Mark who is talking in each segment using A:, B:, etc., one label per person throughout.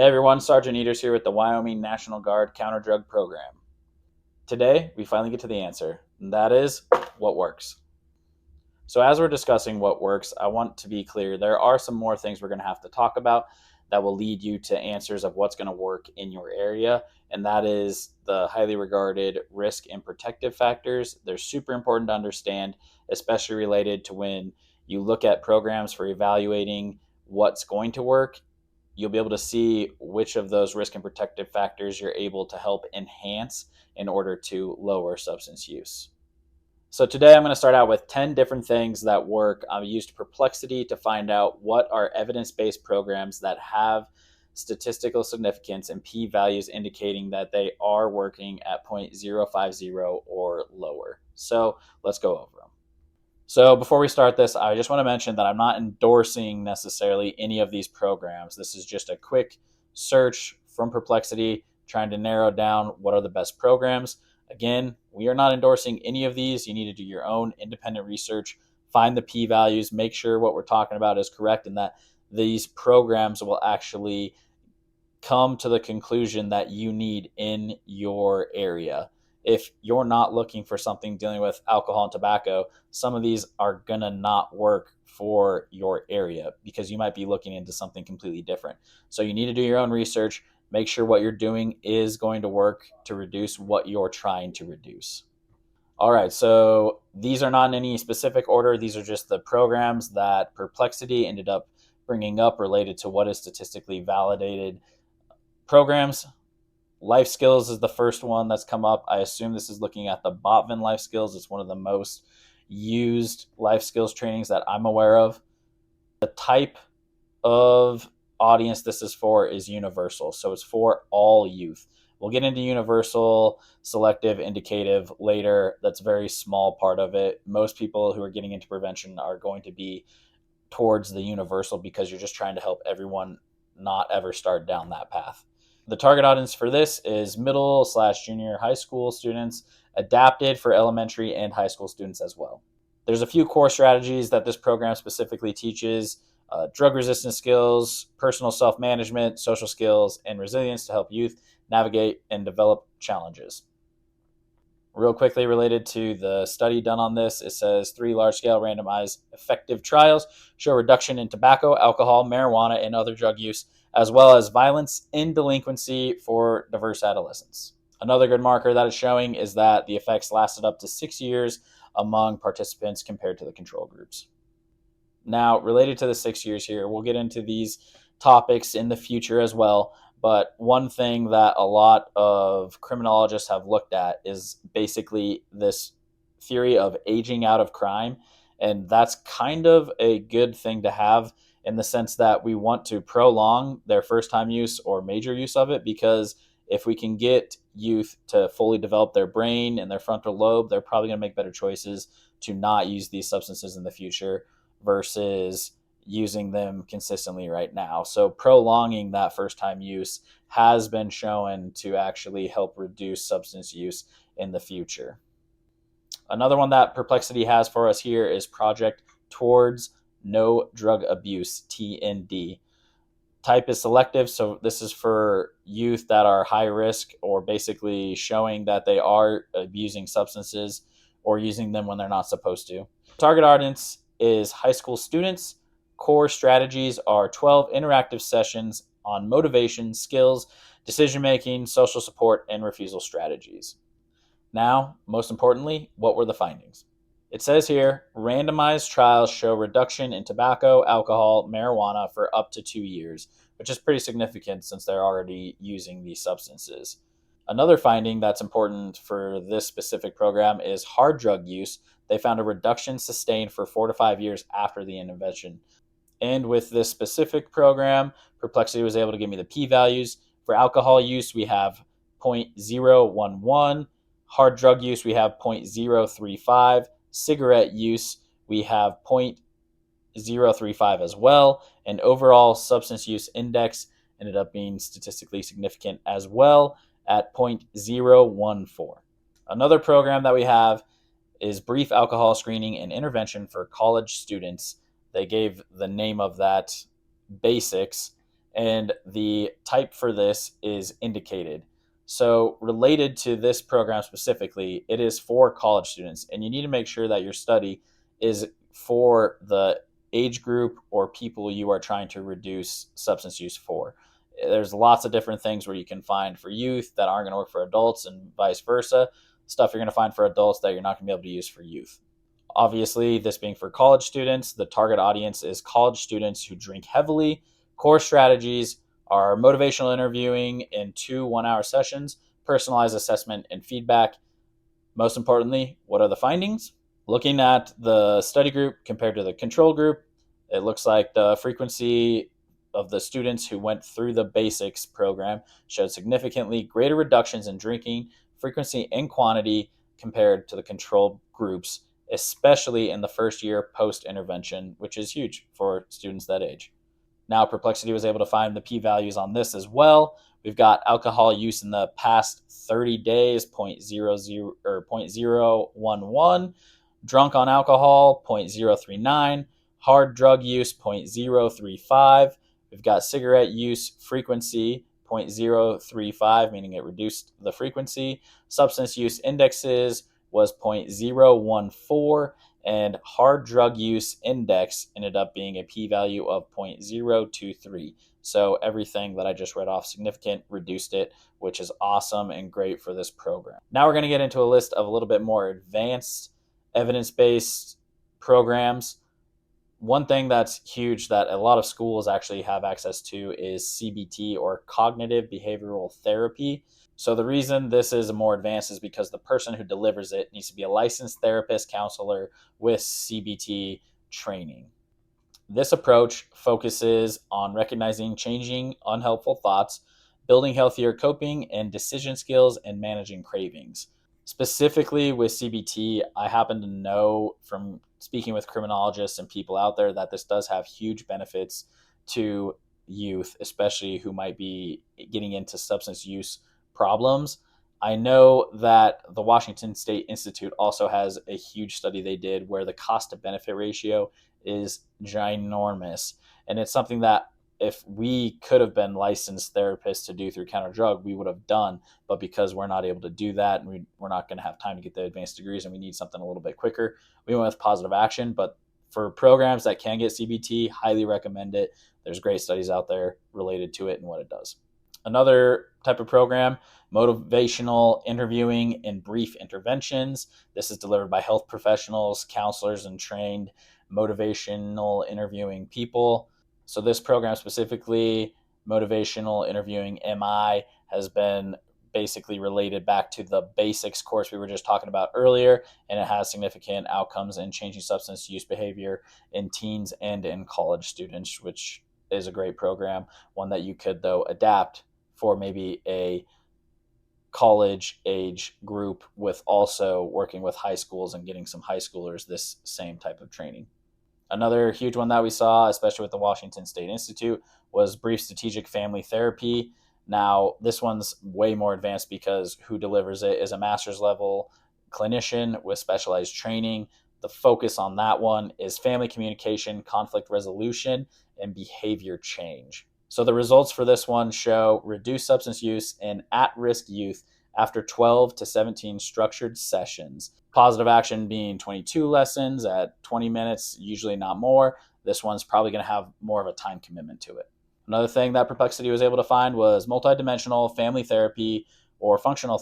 A: Hey everyone, Sergeant Eaters here with the Wyoming National Guard Counter Drug Program. Today, we finally get to the answer, and that is what works. So, as we're discussing what works, I want to be clear there are some more things we're going to have to talk about that will lead you to answers of what's going to work in your area, and that is the highly regarded risk and protective factors. They're super important to understand, especially related to when you look at programs for evaluating what's going to work. You'll be able to see which of those risk and protective factors you're able to help enhance in order to lower substance use. So today I'm going to start out with 10 different things that work. I've used Perplexity to find out what are evidence-based programs that have statistical significance and p-values indicating that they are working at 0.050 or lower. So let's go over them. So before we start this, I just want to mention that I'm not endorsing necessarily any of these programs. This is just a quick search from Perplexity, trying to narrow down what are the best programs. Again, we are not endorsing any of these. You need to do your own independent research, find the p-values, make sure what we're talking about is correct and that these programs will actually come to the conclusion that you need in your area. If you're not looking for something dealing with alcohol and tobacco, some of these are going to not work for your area because you might be looking into something completely different. So you need to do your own research, make sure what you're doing is going to work to reduce what you're trying to reduce. All right, so these are not in any specific order. These are just the programs that Perplexity ended up bringing up related to what is statistically validated programs. Life skills is the first one that's come up. I assume this is looking at the Botman life skills. It's one of the most used life skills trainings that I'm aware of. The type of audience this is for is universal. So it's for all youth. We'll get into universal, selective, indicative later. That's a very small part of it. Most people who are getting into prevention are going to be towards the universal because you're just trying to help everyone not ever start down that path. The target audience for this is middle/junior high school students, adapted for elementary and high school students as well. There's a few core strategies that this program specifically teaches: drug resistance skills, personal self-management, social skills, and resilience to help youth navigate and develop challenges. Real quickly related to the study done on this, it says 3 large-scale randomized effective trials show reduction in tobacco, alcohol, marijuana, and other drug use, as well as violence and delinquency for diverse adolescents. Another good marker that is showing is that the effects lasted up to 6 years among participants compared to the control groups. Now, related to the 6 years here, we'll get into these topics in the future as well. But one thing that a lot of criminologists have looked at is basically this theory of aging out of crime. And that's kind of a good thing to have in the sense that we want to prolong their first time use or major use of it, because if we can get youth to fully develop their brain and their frontal lobe, they're probably going to make better choices to not use these substances in the future versus using them consistently right now. So prolonging that first time use has been shown to actually help reduce substance use in the future. Another one that Perplexity has for us here is Project Towards No Drug Abuse, TND. Type is selective, so this is for youth that are high risk or basically showing that they are abusing substances or using them when they're not supposed to. Target audience is high school students. Core strategies are 12 interactive sessions on motivation, skills, decision-making, social support, and refusal strategies. Now, most importantly, what were the findings? It says here, randomized trials show reduction in tobacco, alcohol, marijuana for up to 2 years, which is pretty significant since they're already using these substances. Another finding that's important for this specific program is hard drug use. They found a reduction sustained for 4 to 5 years after the intervention. And with this specific program, Perplexity was able to give me the p-values. For alcohol use, we have 0.011. Hard drug use, we have 0.035. Cigarette use, we have 0.035 as well. And overall substance use index ended up being statistically significant as well at 0.014. Another program that we have is brief alcohol screening and intervention for college students. They gave the name of that Basics. and the type for this is indicated. So, related to this program specifically, it is for college students, and you need to make sure that your study is for the age group or people you are trying to reduce substance use for. There's lots of different things where you can find for youth that aren't going to work for adults, and vice versa. Stuff you're going to find for adults that you're not going to be able to use for youth. Obviously, this being for college students, the target audience is college students who drink heavily. Core strategies are motivational interviewing in 2 1-hour sessions, personalized assessment and feedback. Most importantly, what are the findings? Looking at the study group compared to the control group, it looks like the frequency of the students who went through the basics program showed significantly greater reductions in drinking frequency and quantity compared to the control groups, especially in the first year post intervention, which is huge for students that age. Now, Perplexity was able to find the p-values on this as well. We've got alcohol use in the past 30 days, 0.00 or 0.011, drunk on alcohol, 0.039, hard drug use, 0.035. We've got cigarette use frequency, 0.035, meaning it reduced the frequency. Substance use indexes was 0.014, and hard drug use index ended up being a p-value of 0.023. So everything that I just read off significant reduced it, which is awesome and great for this program. Now we're going to get into a list of a little bit more advanced evidence-based programs. One thing that's huge that a lot of schools actually have access to is CBT, or cognitive behavioral therapy. So the reason this is more advanced is because the person who delivers it needs to be a licensed therapist counselor with CBT training. This approach focuses on recognizing changing unhelpful thoughts, building healthier coping and decision skills, and managing cravings. Specifically with CBT, I happen to know from speaking with criminologists and people out there that this does have huge benefits to youth, especially who might be getting into substance use problems. I know that the Washington State Institute also has a huge study they did where the cost to benefit ratio is ginormous. And it's something that if we could have been licensed therapists to do through Counter Drug, we would have done. But because we're not able to do that, and we're not going to have time to get the advanced degrees, and we need something a little bit quicker, we went with Positive Action. But for programs that can get CBT, highly recommend it. There's great studies out there related to it and what it does. Another type of program, motivational interviewing and brief interventions. This is delivered by health professionals, counselors, and trained motivational interviewing people. So this program specifically, motivational interviewing MI, has been basically related back to the basics course we were just talking about earlier, and it has significant outcomes in changing substance use behavior in teens and in college students, which is a great program, one that you could though adapt for maybe a college age group, with also working with high schools and getting some high schoolers this same type of training. Another huge one that we saw, especially with the Washington State Institute, was brief strategic family therapy. Now, this one's way more advanced because who delivers it is a master's level clinician with specialized training. The focus on that one is family communication, conflict resolution, and behavior change. So the results for this one show reduced substance use in at-risk youth after 12 to 17 structured sessions. Positive Action being 22 lessons at 20 minutes, usually not more. This one's probably going to have more of a time commitment to it. Another thing that Perplexity was able to find was multidimensional family therapy, or functional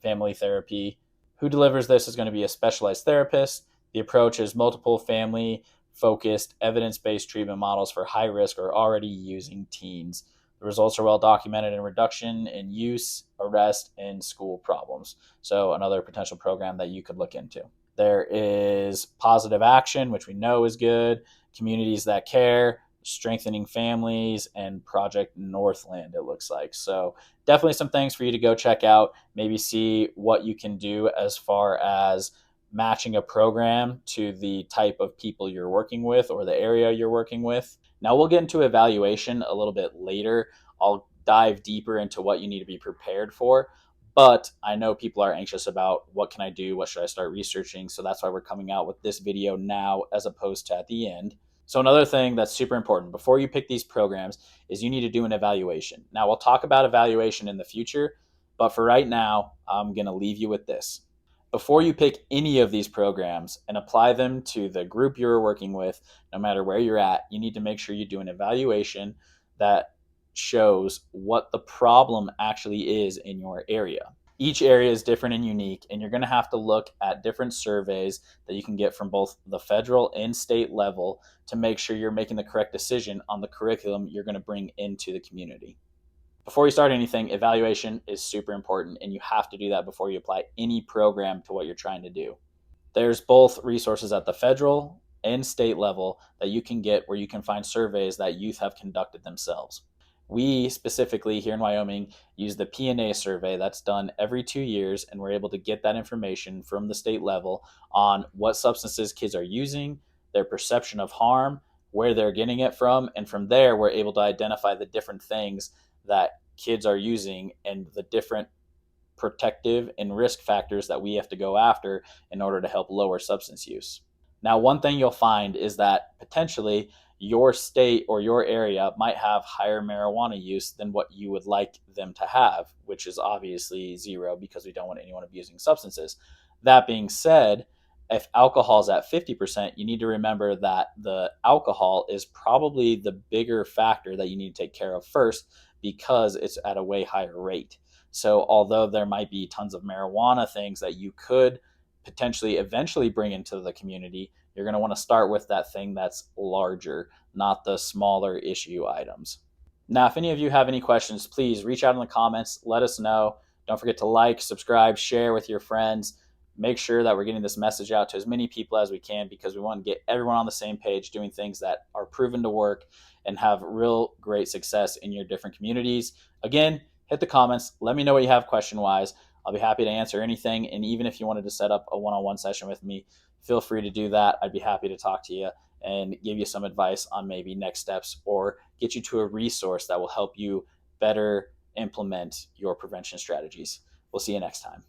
A: family therapy. Who delivers this is going to be a specialized therapist. The approach is multiple family focused, evidence-based treatment models for high risk or already using teens. The results are well documented in reduction in use, arrest, and school problems. So another potential program that you could look into. There is Positive Action, which we know is good, Communities That Care, Strengthening Families, and Project Northland, it looks like. So definitely some things for you to go check out, maybe see what you can do as far as matching a program to the type of people you're working with or the area you're working with. Now we'll get into evaluation a little bit later. I'll dive deeper into what you need to be prepared for, but I know people are anxious about what can I do, what should I start researching, so that's why we're coming out with this video now as opposed to at the end. So another thing that's super important before you pick these programs is you need to do an evaluation. Now we'll talk about evaluation in the future, but for right now, I'm going to leave you with this. Before you pick any of these programs and apply them to the group you're working with, no matter where you're at, you need to make sure you do an evaluation that shows what the problem actually is in your area. Each area is different and unique, and you're going to have to look at different surveys that you can get from both the federal and state level to make sure you're making the correct decision on the curriculum you're going to bring into the community. Before you start anything, evaluation is super important, and you have to do that before you apply any program to what you're trying to do. There's both resources at the federal and state level that you can get where you can find surveys that youth have conducted themselves. We specifically here in Wyoming use the P&A survey that's done every 2 years, and we're able to get that information from the state level on what substances kids are using, their perception of harm, where they're getting it from, and from there we're able to identify the different things that kids are using and the different protective and risk factors that we have to go after in order to help lower substance use. Now, one thing you'll find is that potentially your state or your area might have higher marijuana use than what you would like them to have, which is obviously zero because we don't want anyone abusing substances. That being said, if alcohol is at 50%, you need to remember that the alcohol is probably the bigger factor that you need to take care of first because it's at a way higher rate. So, although there might be tons of marijuana things that you could potentially eventually bring into the community, you're going to want to start with that thing that's larger, not the smaller issue items. Now, if any of you have any questions, please reach out in the comments. Let us know. Don't forget to like, subscribe, share with your friends. Make sure that we're getting this message out to as many people as we can because we want to get everyone on the same page doing things that are proven to work and have real great success in your different communities. Again, hit the comments. Let me know what you have question-wise. I'll be happy to answer anything. And even if you wanted to set up a one-on-one session with me, feel free to do that. I'd be happy to talk to you and give you some advice on maybe next steps or get you to a resource that will help you better implement your prevention strategies. We'll see you next time.